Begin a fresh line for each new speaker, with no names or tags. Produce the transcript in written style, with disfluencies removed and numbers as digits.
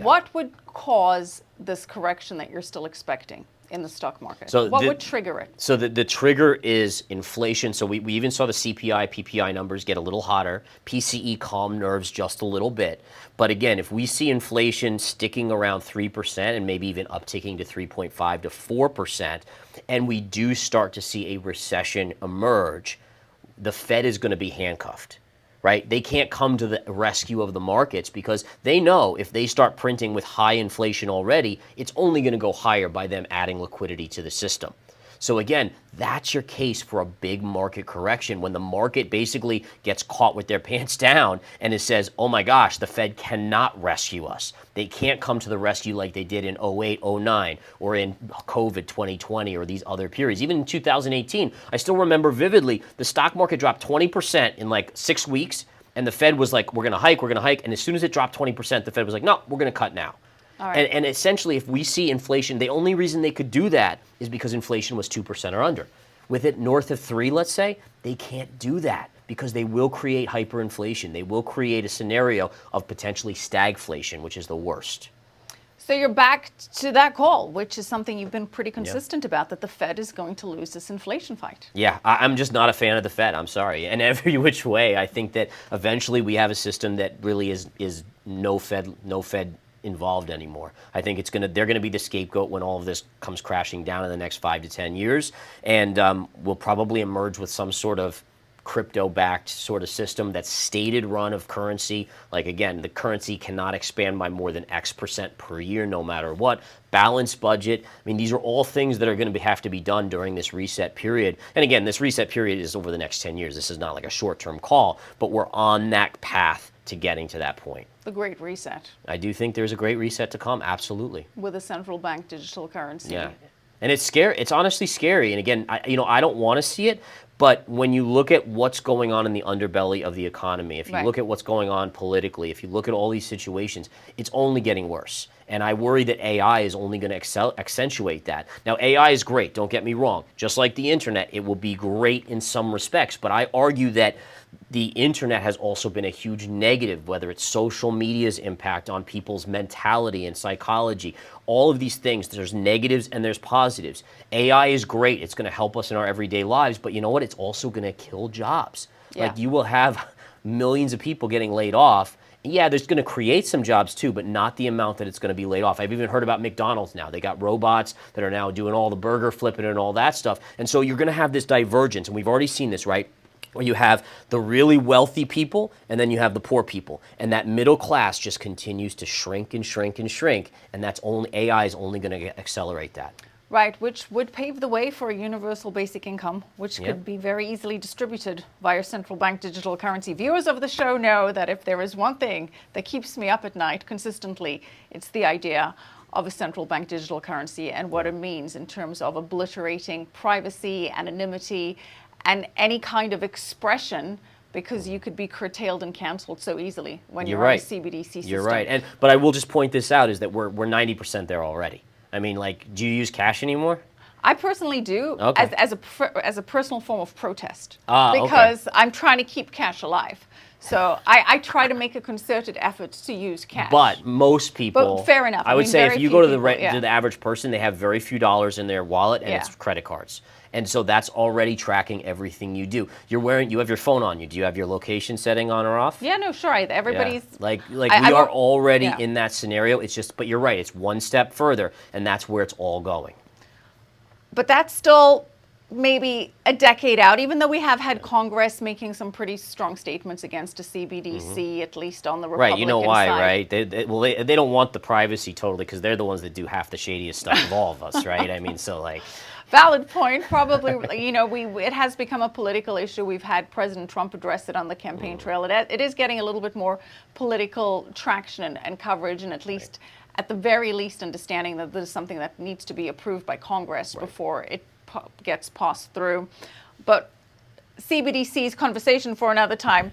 What would cause this correction that you're still expecting in the stock market? So what would trigger it?
So the trigger is inflation. So we even saw the CPI, PPI numbers get a little hotter. PCE calm nerves just a little bit. But again, if we see inflation sticking around 3% and maybe even upticking to 3.5 to 4%, and we do start to see a recession emerge, the Fed is going to be handcuffed. Right? They can't come to the rescue of the markets because they know if they start printing with high inflation already, it's only going to go higher by them adding liquidity to the system. So again, that's your case for a big market correction when the market basically gets caught with their pants down and it says, oh my gosh, the Fed cannot rescue us. They can't come to the rescue like they did in 08, 09, or in COVID 2020 or these other periods. Even in 2018, I still remember vividly, the stock market dropped 20% in like 6 weeks, and the Fed was like, we're going to hike, and as soon as it dropped 20%, the Fed was like, no, we're going to cut now. Right. And essentially, if we see inflation, the only reason they could do that is because inflation was 2% or under. With it north of 3, let's say, they can't do that because they will create hyperinflation. They will create a scenario of potentially stagflation, which is the worst.
So you're back to that call, which is something you've been pretty consistent about, that the Fed is going to lose this inflation fight.
Yeah, I'm just not a fan of the Fed. I'm sorry. And every which way, I think that eventually we have a system that really is no Fed involved anymore. I think they're gonna be the scapegoat when all of this comes crashing down in the next 5 to 10 years, and we'll probably emerge with some sort of crypto-backed sort of system that's stated run of currency. Like again, the currency cannot expand by more than X% per year, no matter what. Balanced budget. I mean, these are all things that are going to have to be done during this reset period. And again, this reset period is over the next 10 years. This is not like a short-term call, but we're on that path to getting to that point.
The Great Reset.
I do think there's a great reset to come, absolutely.
With a central bank digital currency.
Yeah. And it's scary. It's honestly scary. And again, I don't want to see it, but when you look at what's going on in the underbelly of the economy, if you look at what's going on politically, if you look at all these situations, it's only getting worse. And I worry that AI is only going to accentuate that. Now, AI is great, don't get me wrong. Just like the internet, it will be great in some respects. But I argue that the internet has also been a huge negative, whether it's social media's impact on people's mentality and psychology. All of these things, there's negatives and there's positives. AI is great. It's going to help us in our everyday lives. But you know what? It's also going to kill jobs. Yeah. Like you will have millions of people getting laid off. Yeah, there's going to create some jobs too, but not the amount that it's going to be laid off. I've even heard about McDonald's now. They got robots that are now doing all the burger flipping and all that stuff. And so you're going to have this divergence, and we've already seen this, right? Where you have the really wealthy people and then you have the poor people. And that middle class just continues to shrink and shrink and shrink. And AI is only going to accelerate that.
Right, which would pave the way for a universal basic income, which could be very easily distributed via central bank digital currency. Viewers of the show know that if there is one thing that keeps me up at night consistently, it's the idea of a central bank digital currency and what it means in terms of obliterating privacy, anonymity, and any kind of expression, because you could be curtailed and canceled so easily when you're on a CBDC system.
You're right. But I will just point this out, is that we're 90% there already. I mean, like, do you use cash anymore?
I personally do, as a personal form of protest, because I'm trying to keep cash alive. So I try to make a concerted effort to use cash.
But most people,
but fair enough.
I would say if you go to the average person, they have very few dollars in their wallet, and it's credit cards. And so that's already tracking everything you do. You have your phone on you. Do you have your location setting on or off?
Yeah, no, sure. Everybody's
we are already in that scenario. It's just, but you're right. It's one step further, and that's where it's all going.
But that's still maybe a decade out, even though we have had Congress making some pretty strong statements against a CBDC, at least on the Republican side.
Right, you know why, right? They don't want the privacy totally, because they're the ones that do half the shadiest stuff of all of us, right? I mean, so like...
Valid point. Probably, it has become a political issue. We've had President Trump address it on the campaign trail. It is getting a little bit more political traction and coverage, and at least, at the very least, understanding that this is something that needs to be approved by Congress before it gets passed through. But CBDC's conversation for another time.